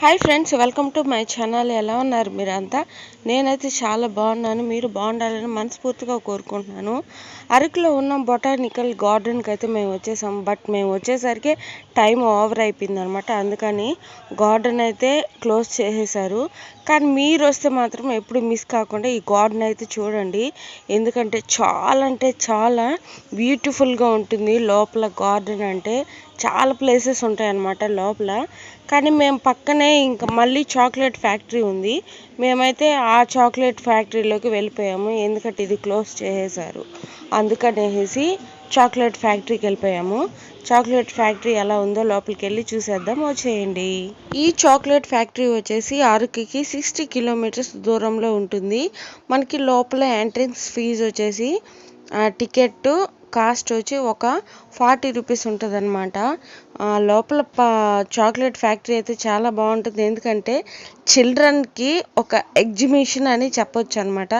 Hi friends, welcome to my channel. ఎలా ఉన్నారు మీరంతా? నేనైతే చాలా బాగున్నాను. మీరు బాగుండాలని మనస్ఫూర్తిగా కోరుకుంటున్నాను. అరకులో ఉన్న బొటానికల్ గార్డెన్కి అయితే మేము వచ్చేసాము. బట్ మేము వచ్చేసరికి టైం ఓవర్ అయిపోయింది అనమాట. అందుకని గార్డెన్ అయితే క్లోజ్ చేసేసారు. కానీ మీరు వస్తే మాత్రం ఎప్పుడు మిస్ కాకుండా ఈ గార్డెన్ అయితే చూడండి. ఎందుకంటే చాలా బ్యూటిఫుల్గా ఉంటుంది. లోపల గార్డెన్ అంటే చాలా ప్లేసెస్ ఉంటాయి అన్నమాట లోపల. కానీ మేము పక్కనే ఇంకా మళ్ళీ చాక్లెట్ ఫ్యాక్టరీ ఉంది. మేమైతే ఆ చాక్లెట్ ఫ్యాక్టరీలోకి వెళ్ళిపోయాము. ఎందుకంటే ఇది క్లోజ్ చేసేసారు. అందుకనేసి చాక్లెట్ ఫ్యాక్టరీకి వెళ్ళిపోయాము. చాక్లెట్ ఫ్యాక్టరీ ఎలా ఉందో లోపలికి వెళ్ళి చూసేద్దాం, వచ్చేయండి. ఈ చాక్లెట్ ఫ్యాక్టరీ వచ్చేసి అరకుకి 60 కిలోమీటర్స్ దూరంలో ఉంటుంది. మనకి లోపల ఎంట్రన్స్ ఫీజు వచ్చేసి టికెట్ కాస్ట్ వచ్చి ఒక 40 రూపీస్ ఉంటుంది అనమాట. లోపల చాక్లెట్ ఫ్యాక్టరీ అయితే చాలా బాగుంటుంది. ఎందుకంటే చిల్డ్రన్కి ఒక ఎగ్జిబిషన్ అని చెప్పొచ్చు అనమాట.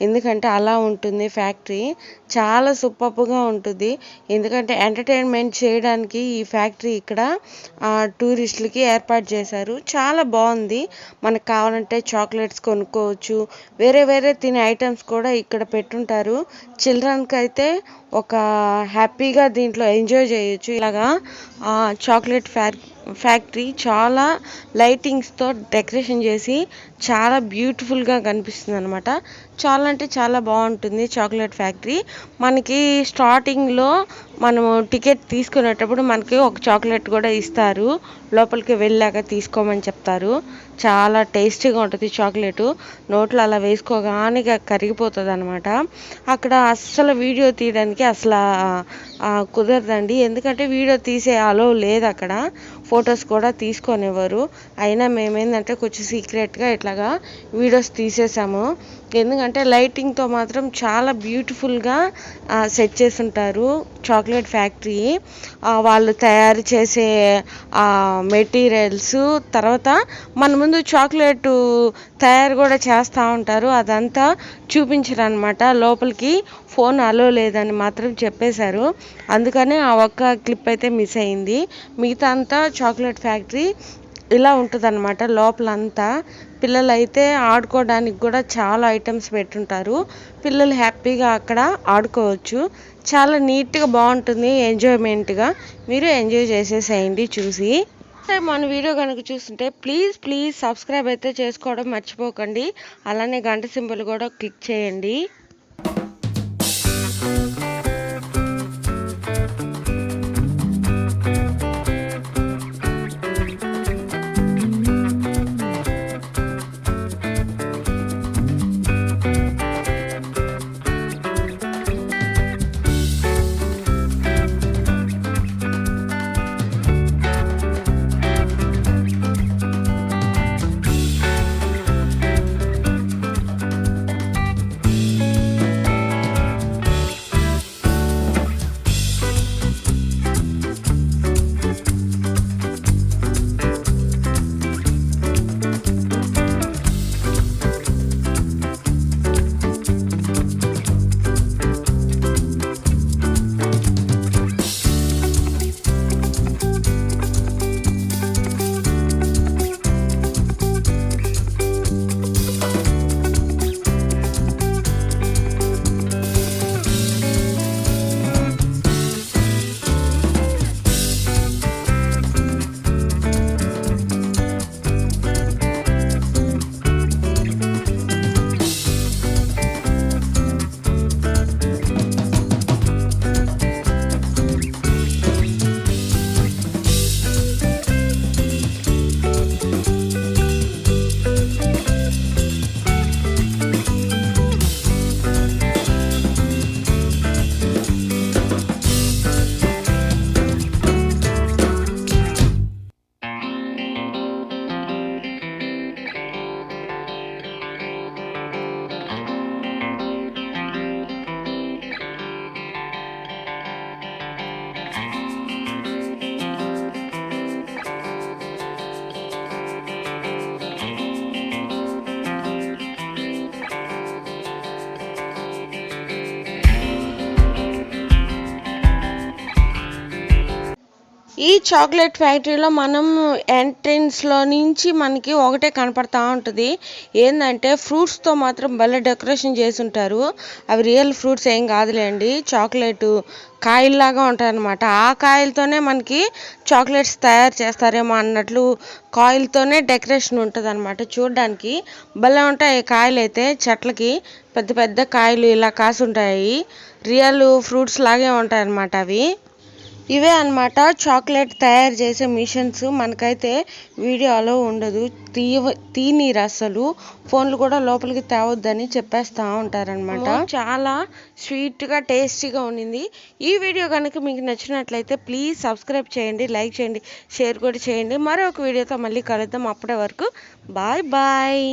ఎందుకంటే అలా ఉంటుంది ఫ్యాక్టరీ. చాలా సూపర్గా ఉంటుంది. ఎందుకంటే ఎంటర్టైన్మెంట్ చేయడానికి ఈ ఫ్యాక్టరీ ఇక్కడ టూరిస్టులకి ఏర్పాటు చేశారు. చాలా బాగుంది. మనకు కావాలంటే చాక్లెట్స్ కొనుక్కోవచ్చు. వేరే తినే ఐటమ్స్ కూడా ఇక్కడ పెట్టుంటారు. చిల్డ్రన్కి అయితే ఒక హ్యాపీగా దీంట్లో ఎంజాయ్ చేయొచ్చు. ఇలాగా చాక్లెట్ ఫ్యాక్టరీ చాలా లైటింగ్స్తో డెకరేషన్ చేసి చాలా బ్యూటిఫుల్గా కనిపిస్తుంది అనమాట. చాలా అంటే చాలా బాగుంటుంది చాక్లెట్ ఫ్యాక్టరీ. మనకి స్టార్టింగ్లో మనము టికెట్ తీసుకునేటప్పుడు మనకి ఒక చాక్లెట్ కూడా ఇస్తారు. లోపలికి వెళ్ళాక తీసుకోమని చెప్తారు. చాలా టేస్టీగా ఉంటుంది చాక్లెట్. నోట్లో అలా వేసుకోగానే కరిగిపోతుంది అనమాట. అక్కడ అస్సలు వీడియో తీయడానికి అసలు కుదరదండి. ఎందుకంటే వీడియో తీసే అలో లేదు అక్కడ. ఫొటోస్ కూడా తీసుకొనివ్వరు. అయినా మేమేంటంటే కొంచెం సీక్రెట్గా ఇట్లాగా వీడియోస్ తీసేసాము. ఎందుకంటే లైటింగ్తో మాత్రం చాలా బ్యూటిఫుల్గా సెట్ చేసి ఉంటారు చాక్లెట్ ఫ్యాక్టరీ. వాళ్ళు తయారు చేసే మెటీరియల్స్, తర్వాత మన ముందు చాక్లెట్ తయారు కూడా చేస్తూ ఉంటారు. అదంతా చూపించరు అనమాట. లోపలికి ఫోన్ అలో లేదని మాత్రం చెప్పేశారు. అందుకనే ఆ ఒక్క క్లిప్ అయితే మిస్ అయింది. మిగతా అంతా చాక్లెట్ ఫ్యాక్టరీ ఇలా ఉంటుంది అనమాట. లోపలంతా పిల్లలు అయితే ఆడుకోవడానికి కూడా చాలా ఐటమ్స్ పెట్టుంటారు. పిల్లలు హ్యాపీగా అక్కడ ఆడుకోవచ్చు. చాలా నీట్గా బాగుంటుంది. ఎంజాయ్మెంట్గా మీరు ఎంజాయ్ చేసేసేయండి చూసి. మన వీడియో కనుక చూస్తుంటే ప్లీజ్ సబ్స్క్రైబ్ అయితే చేసుకోవడం మర్చిపోకండి. అలానే గంట సింబల్ కూడా క్లిక్ చేయండి. ఈ చాక్లెట్ ఫ్యాక్టరీలో మనం ఎంట్రన్స్లో నుంచి మనకి ఒకటే కనపడతా ఉంటుంది. ఏంటంటే ఫ్రూట్స్తో మాత్రం భలే డెకరేషన్ చేసి ఉంటారు. అవి రియల్ ఫ్రూట్స్ ఏం కాదులేండి, చాక్లెట్ కాయల్లాగా ఉంటాయన్నమాట. ఆ కాయలతోనే మనకి చాక్లెట్స్ తయారు చేస్తారేమో అన్నట్లు కాయలతోనే డెకరేషన్ ఉంటుంది అనమాట. చూడడానికి భలే ఉంటాయి కాయలు అయితే, చెట్లకి పెద్ద పెద్ద కాయలు ఇలా కాసి ఉంటాయి. రియల్ ఫ్రూట్స్ లాగే ఉంటాయి అన్నమాట అవి. ఇవే అన్నమాట చాక్లెట్ తయారు చేసే మిషన్స్. మనకైతే వీడియో అలో ఉండదు, తీనిరు అసలు. ఫోన్లు కూడా లోపలికి తేవద్దని చెప్పేస్తూ ఉంటారనమాట. చాలా స్వీట్గా టేస్టీగా ఉండింది. ఈ వీడియో కనుక మీకు నచ్చినట్లయితే ప్లీజ్ సబ్స్క్రైబ్ చేయండి, లైక్ చేయండి, షేర్ కూడా చేయండి. మరొక వీడియోతో మళ్ళీ కలుద్దాం. అప్పటి వరకు బాయ్ బాయ్.